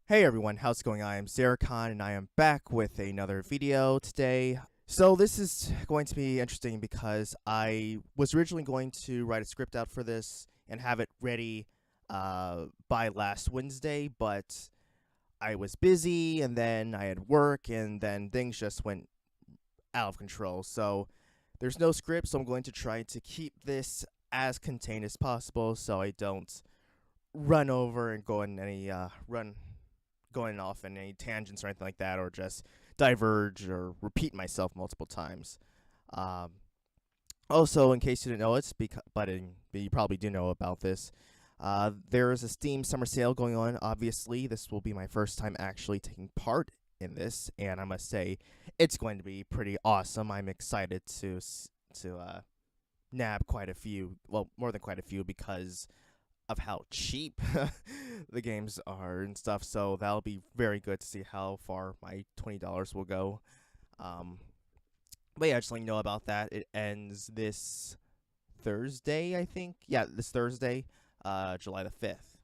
Hey everyone, how's it going? I am Zeracon and I am back with another video today. So this is going to be interesting because I was originally going to write a script out for this and have it ready by last Wednesday, but I was busy and then I had work and then things just went out of control. So there's no script, so I'm going to try to keep this as contained as possible so I don't run over and go in any run going off in any tangents or anything like that, or just diverge or repeat myself multiple times. Um, Also, in case you didn't know it, but you probably do know about this, there is a Steam summer sale going on. Obviously, this will be my first time actually taking part in this, and I must say, it's going to be pretty awesome. I'm excited to nab quite a few, well, more than quite a few, because of how cheap the games are and stuff. So that'll be very good to see how far my $20 will go. Um, but yeah, just letting you know about that. It ends this Thursday, I think. Yeah, this Thursday, July the 5th.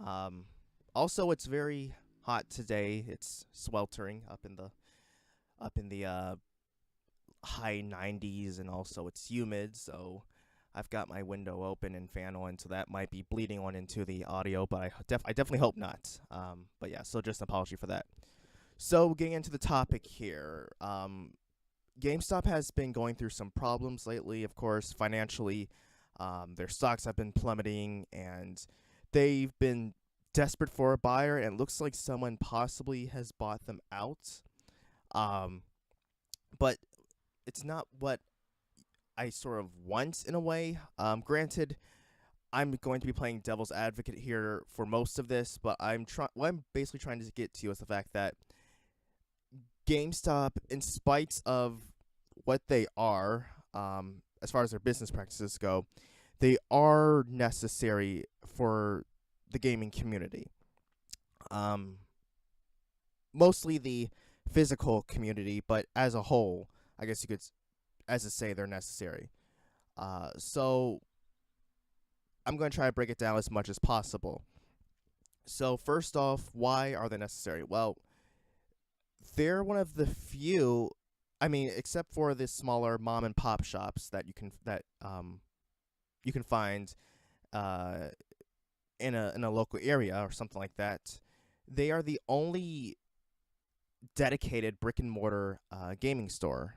Um, Also, it's very hot today. It's sweltering up in the high 90s, and also it's humid, so I've got my window open and fan on, so that might be bleeding on into the audio, but I definitely hope not. But yeah, so just an apology for that. So getting into the topic here, GameStop has been going through some problems lately, of course, financially. Their stocks have been plummeting, and they've been desperate for a buyer, and it looks like someone possibly has bought them out. Um, but it's not what I sort of want in a way. Granted, I'm going to be playing devil's advocate here for most of this, but what I'm basically trying to get to is the fact that GameStop, in spite of what they are, as far as their business practices go, they are necessary for the gaming community. Um, Mostly the physical community, but as a whole, I guess you could, as to say, they're necessary. So I'm going to try to break it down as much as possible. So first off, why are they necessary? Well, they're one of the few. I mean, except for the smaller mom and pop shops that you can find uh, in a local area or something like that. They are the only dedicated brick and mortar gaming store.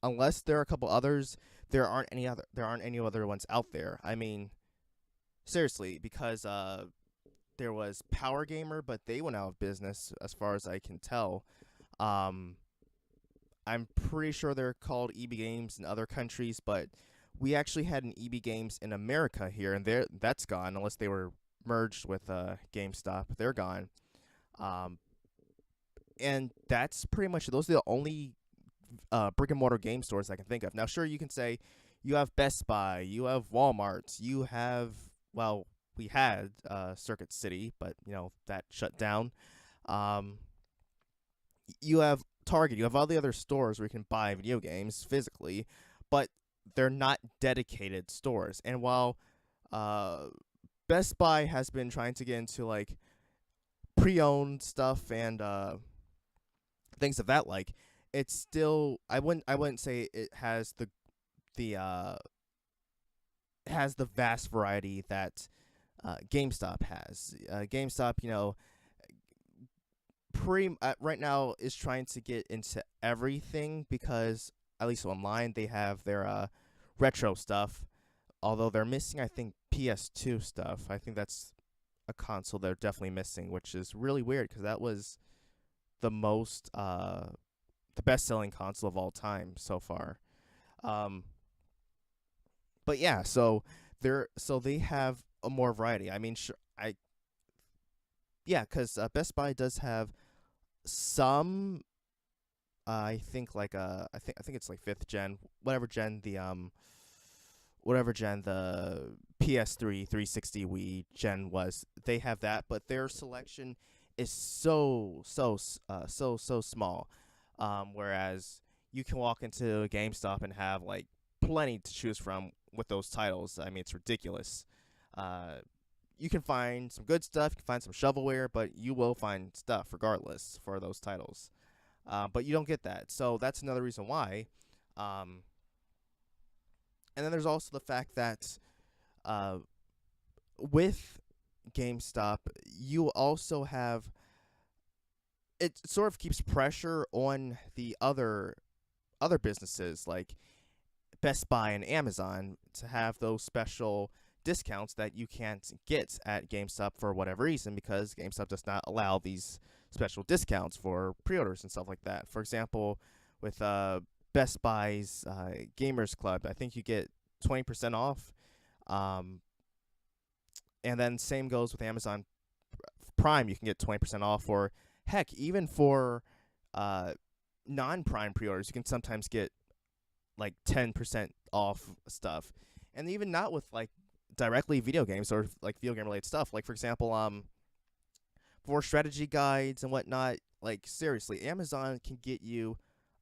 Unless there are a couple others, there aren't any other ones out there. I mean, seriously, because there was Power Gamer, but they went out of business as far as I can tell. Um, I'm pretty sure they're called EB Games in other countries, but we actually had an EB Games in America here, and that's gone unless they were merged with GameStop. They're gone. Um, and that's pretty much those are the only brick and mortar game stores I can think of. Now, sure, you can say you have Best Buy, you have Walmart, you have, well, we had Circuit City, but that shut down. Um, you have Target, you have all the other stores where you can buy video games physically, but they're not dedicated stores. And while uh, Best Buy has been trying to get into like pre-owned stuff and things of that like, it's still I wouldn't say it has the has the vast variety that GameStop has. GameStop, right now is trying to get into everything because at least online they have their retro stuff. Although they're missing, I think, PS2 stuff. I think that's a console they're definitely missing, which is really weird because that was the most the best selling console of all time so far. Um, but yeah, so they have a more variety. I mean, sure, because Best Buy does have some. I think like I think it's like fifth gen, whatever gen the PS3 360 Wii gen was. They have that, but their selection is so small. Whereas you can walk into a GameStop and have like plenty to choose from with those titles. I mean, it's ridiculous. Uh, you can find some good stuff, you can find some shovelware, but you will find stuff regardless for those titles. But you don't get that, so that's another reason why. Um, and then there's also the fact that uh, with GameStop, you also have it sort of keeps pressure on the other businesses like Best Buy and Amazon to have those special discounts that you can't get at GameStop for whatever reason, because GameStop does not allow these special discounts for pre-orders and stuff like that. For example, with Best Buy's Gamers Club, I think you get 20% off. Um, and then same goes with Amazon Prime. You can get 20% off, or heck, even for uh, non-Prime pre-orders, you can sometimes get like 10% off stuff. And even not with like directly video games or like video game related stuff. Like for example, for strategy guides and whatnot, like seriously, Amazon can get you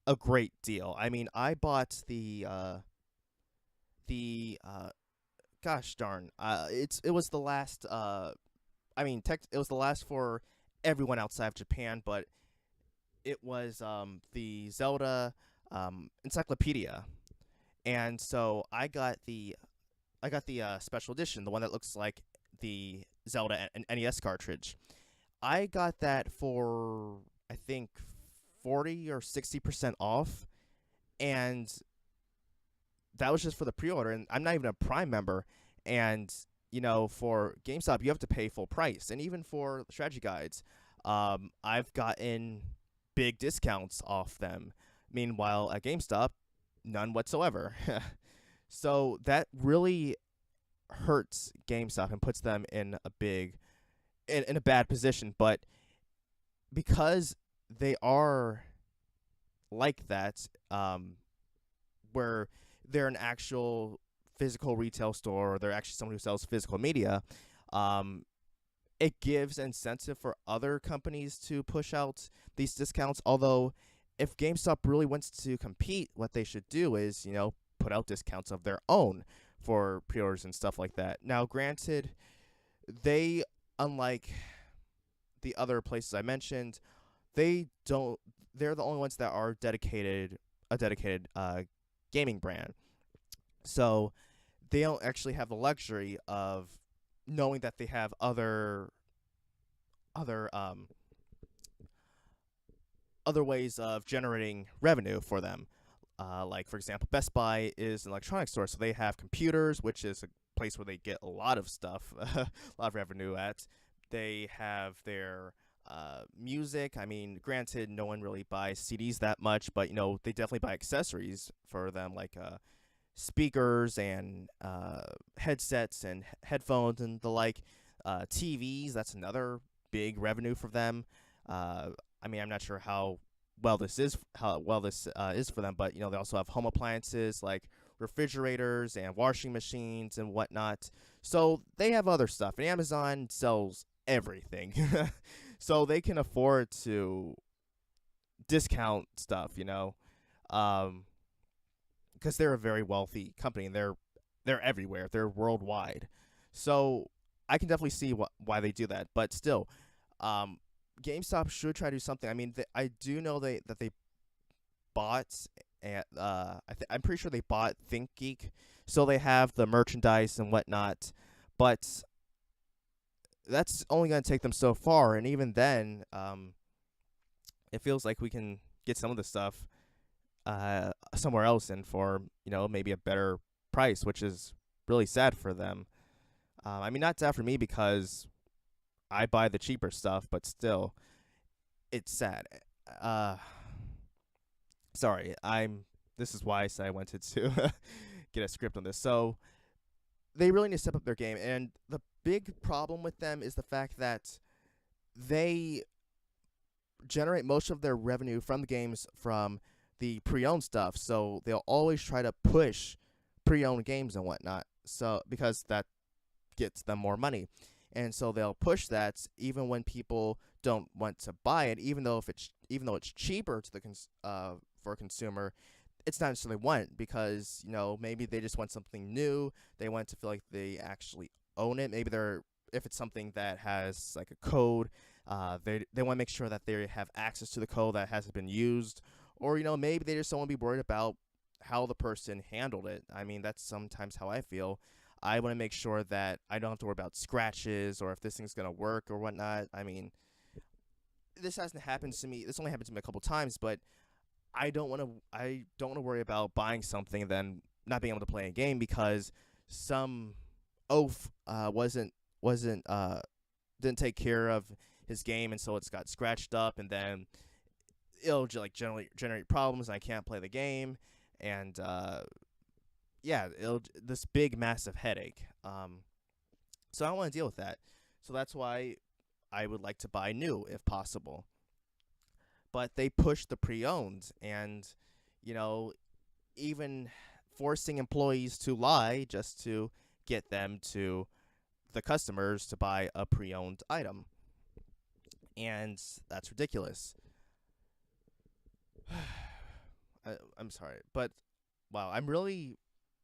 a great deal. I mean, I bought the gosh darn, it was the last it was the last for everyone outside of Japan, but it was the Zelda encyclopedia. And so I got the special edition, the one that looks like the Zelda and NES cartridge. I got that for I think 40 or 60% off, and that was just for the pre-order, and I'm not even a Prime member. And for GameStop, you have to pay full price, and even for strategy guides, I've gotten big discounts off them. Meanwhile, at GameStop, none whatsoever. So that really hurts GameStop and puts them in in a bad position. But because they are like that, where they're an actual physical retail store, or they're actually someone who sells physical media, um, it gives incentive for other companies to push out these discounts. Although, if GameStop really wants to compete, what they should do is, put out discounts of their own for pre-orders and stuff like that. Now, granted, they, unlike the other places I mentioned, they don't. They're the only ones that are a dedicated gaming brand. So they don't actually have the luxury of knowing that they have other other ways of generating revenue for them. Like for example, Best Buy is an electronics store, so they have computers, which is a place where they get a lot of stuff, a lot of revenue at. They have their music. I mean, granted, no one really buys CDs that much, but they definitely buy accessories for them, like speakers and headsets and headphones and the like. TVs, that's another big revenue for them. I mean, I'm not sure how well this is for them, but they also have home appliances like refrigerators and washing machines and whatnot. So they have other stuff, and Amazon sells everything, so they can afford to discount stuff, because they're a very wealthy company, and they're everywhere, they're worldwide. So I can definitely see why they do that, but still, GameStop should try to do something. I mean, I do know that they bought, and I'm pretty sure they bought ThinkGeek, so they have the merchandise and whatnot. But that's only going to take them so far, and even then, it feels like we can get some of the stuff somewhere else, and for maybe a better price, which is really sad for them. I mean, not sad for me because I buy the cheaper stuff, but still, it's sad. Uh, Sorry, This is why I said I wanted to get a script on this. So they really need to step up their game, and the big problem with them is the fact that they generate most of their revenue from the games from the pre-owned stuff. So they'll always try to push pre-owned games and whatnot. So because that gets them more money. And so they'll push that even when people don't want to buy it, even though it's cheaper to for a consumer, it's not necessarily want, because maybe they just want something new. They want to feel like they actually own it. Maybe they're if it's something that has like a code, they want to make sure that they have access to the code that hasn't been used, or maybe they just don't want to be worried about how the person handled it. I mean, that's sometimes how I feel. I want to make sure that I don't have to worry about scratches or if this thing's gonna work or whatnot. I mean, this hasn't happened to me. This only happened to me a couple times, but I don't want to. I don't want to worry about buying something and then not being able to play a game because some oaf wasn't didn't take care of his game, and so it's got scratched up, and then it'll like generate problems, and I can't play the game, and yeah, it'll this big massive headache. So I don't want to deal with that. So that's why I would like to buy new if possible. But they push the pre-owned, and you know, even forcing employees to lie just to get them to the customers to buy a pre-owned item, and that's ridiculous. I'm sorry, but wow, I'm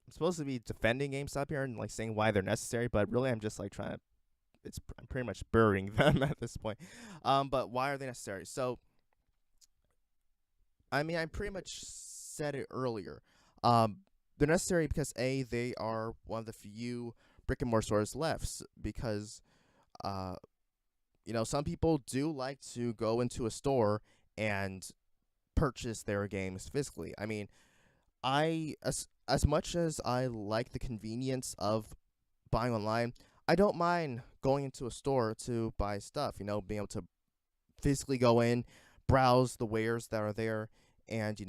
supposed to be defending GameStop here and like saying why they're necessary, but really I'm just like trying to. I'm pretty much burying them at this point. But why are they necessary? So I mean, I pretty much said it earlier. Um, they're necessary because they are one of the few brick and mortar stores left. Because uh, some people do like to go into a store and purchase their games physically. I mean, as much as I like the convenience of buying online, I don't mind going into a store to buy stuff. Being able to physically go in, browse the wares that are there, and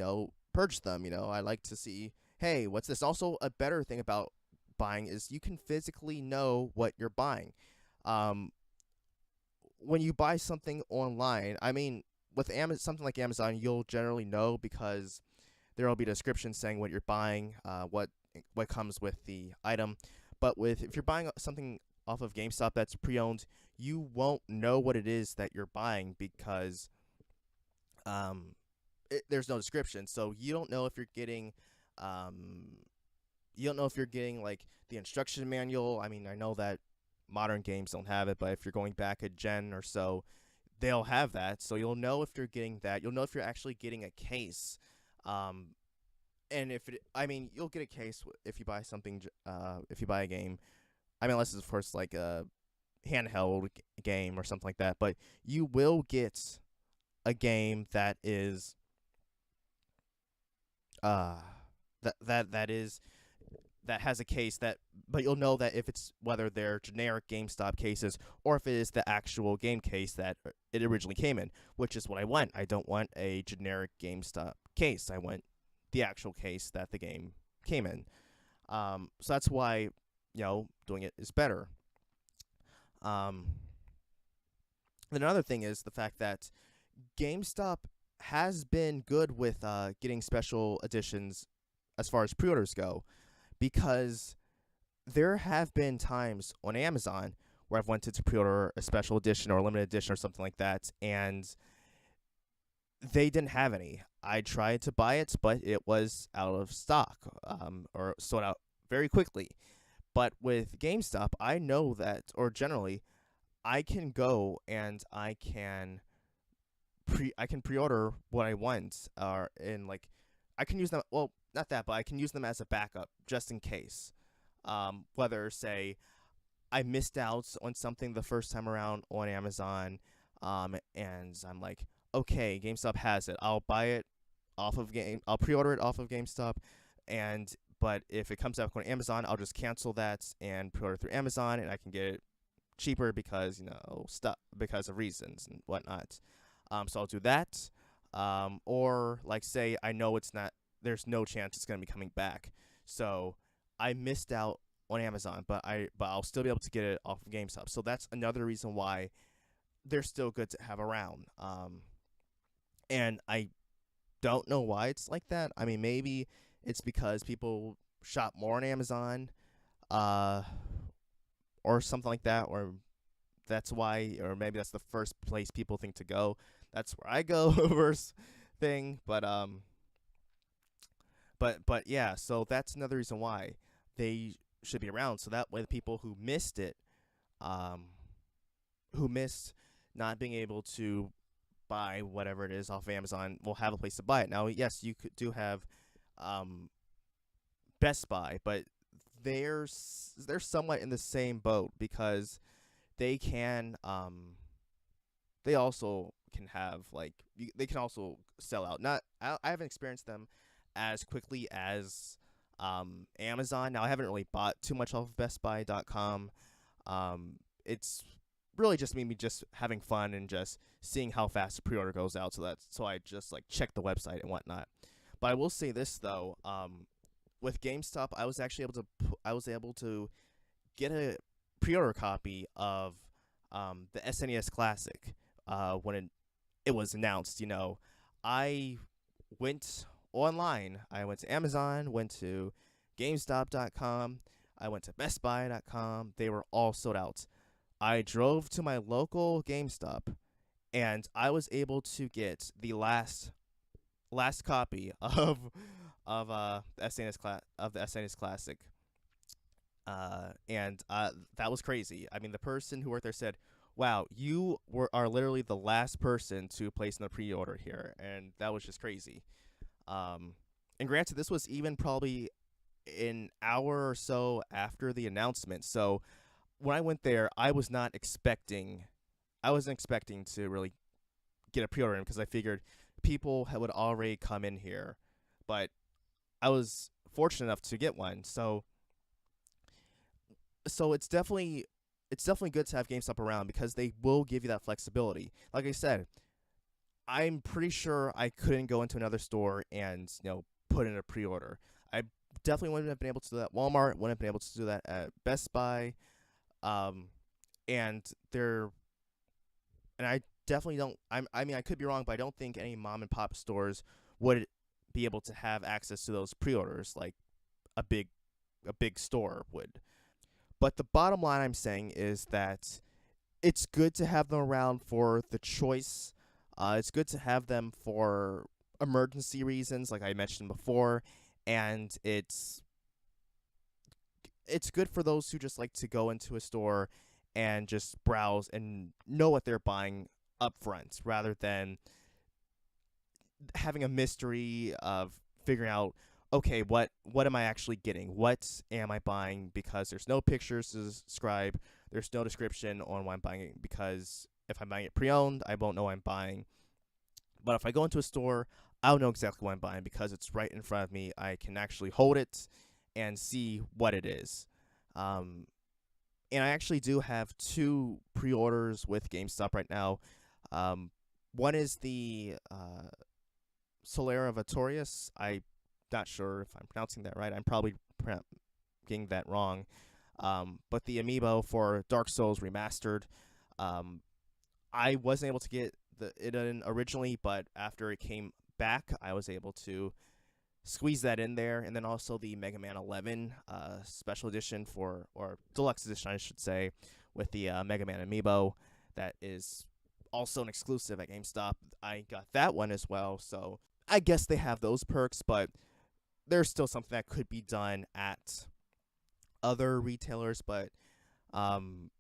purchase them. I like to see, hey, what's this? Also, a better thing about buying is you can physically know what you're buying. Um, when you buy something online, I mean, with something like Amazon, you'll generally know because there will be a description saying what you're buying, what comes with the item. But if you're buying something off of GameStop that's pre-owned, you won't know what it is that you're buying because um, there's no description. So you don't know if you're getting like the instruction manual. I mean, I know that modern games don't have it, but if you're going back a gen or so, they'll have that. So you'll know if you're getting that. You'll know if you're actually getting a case. Um, and I mean, you'll get a case if you buy something. If you buy a game, I mean, unless it's of course like a handheld game or something like that. But you will get a game that is uh that is that has a case that, but you'll know that if it's whether they're generic GameStop cases or if it is the actual game case that it originally came in, which is what I want. I don't want a generic GameStop case. I want the actual case that the game came in. So that's why doing it is better. Um, then another thing is the fact that GameStop has been good with getting special editions as far as pre-orders go, because there have been times on Amazon where I've wanted to pre-order a special edition or a limited edition or something like that, and they didn't have any. I tried to buy it, but it was out of stock, or sold out very quickly. But with GameStop, I know that, or generally, I can go and I can pre-order what I want, or in like I can use them. Well, not that, but I can use them as a backup just in case. Whether say I missed out on something the first time around on Amazon, and I'm like, okay, GameStop has it. I'll buy it I'll pre-order it off of GameStop, and but if it comes out on Amazon, I'll just cancel that and pre-order through Amazon, and I can get it cheaper because stuff because of reasons and whatnot. So I'll do that. Or like say I know it's not. There's no chance it's gonna be coming back. So I missed out on Amazon, but I'll still be able to get it off of GameStop. So that's another reason why they're still good to have around. And I don't know why it's like that. I mean, maybe it's because people shop more on Amazon, uh, or something like that, or that's why, or maybe that's the first place people think to go. That's where I go first thing, but yeah, so that's another reason why they should be around. So that way, the people who missed it, um, who missed not being able to buy whatever it is off Amazon will have a place to buy it. Now, yes, do have um, Best Buy, but they're somewhat in the same boat because they can they also can have they can also sell out. Not I haven't experienced them as quickly as Amazon. Now I haven't really bought too much off of BestBuy.com. It's really just me just having fun and just seeing how fast the pre-order goes out. So I just like check the website and whatnot. But I will say this though, with GameStop, I was able to get a pre-order copy of the SNES Classic when it was announced. I went online. I went to Amazon, went to GameStop.com, I went to BestBuy.com. They were all sold out. I drove to my local GameStop, and I was able to get the last copy of the SNES Classic. And that was crazy. I mean, the person who worked there said, "Wow, are literally the last person to place in the pre-order here," and that was just crazy. Um, and granted, this was even probably an hour or so after the announcement. So when I went there, I wasn't expecting to really get a pre-order in because I figured people would already come in here, but I was fortunate enough to get one. So it's definitely good to have GameStop around because they will give you that flexibility. Like I said, I'm pretty sure I couldn't go into another store and put in a pre-order. I definitely wouldn't have been able to do that at Walmart. Wouldn't have been able to do that at Best Buy. Um, and they're and I definitely don't. I mean, I could be wrong, but I don't think any mom and pop stores would be able to have access to those pre-orders like a big store would. But the bottom line I'm saying is that it's good to have them around for the choice. It's good to have them for emergency reasons, like I mentioned before, and it's good for those who just like to go into a store and just browse and know what they're buying up front, rather than having a mystery of figuring out, okay, what am I actually getting? What am I buying? Because there's no pictures to describe, there's no description on what I'm buying. Because if I'm buying it pre-owned, I won't know what I'm buying. But if I go into a store, I'll know exactly what I'm buying because it's right in front of me. I can actually hold it and see what it is. Um, and I actually do have two pre-orders with GameStop right now. Um, one is the Solera Vittorius. I'm not sure if I'm pronouncing that right. I'm probably getting that wrong. But the amiibo for Dark Souls Remastered. Um, I wasn't able to get it in originally, but after it came back, I was able to squeeze that in there. And then also the Mega Man 11 special edition or deluxe edition, I should say, with the Mega Man amiibo. That is also an exclusive at GameStop. I got that one as well, so I guess they have those perks, but there's still something that could be done at other retailers. Um,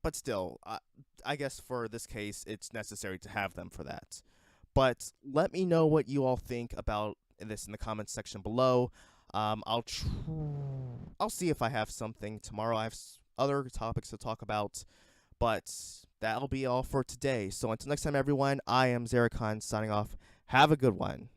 but still, I guess for this case, it's necessary to have them for that. But let me know what you all think about this in the comments section below. I'll see if I have something tomorrow. I have other topics to talk about, but that'll be all for today. So until next time, everyone, I am Zeracon signing off. Have a good one.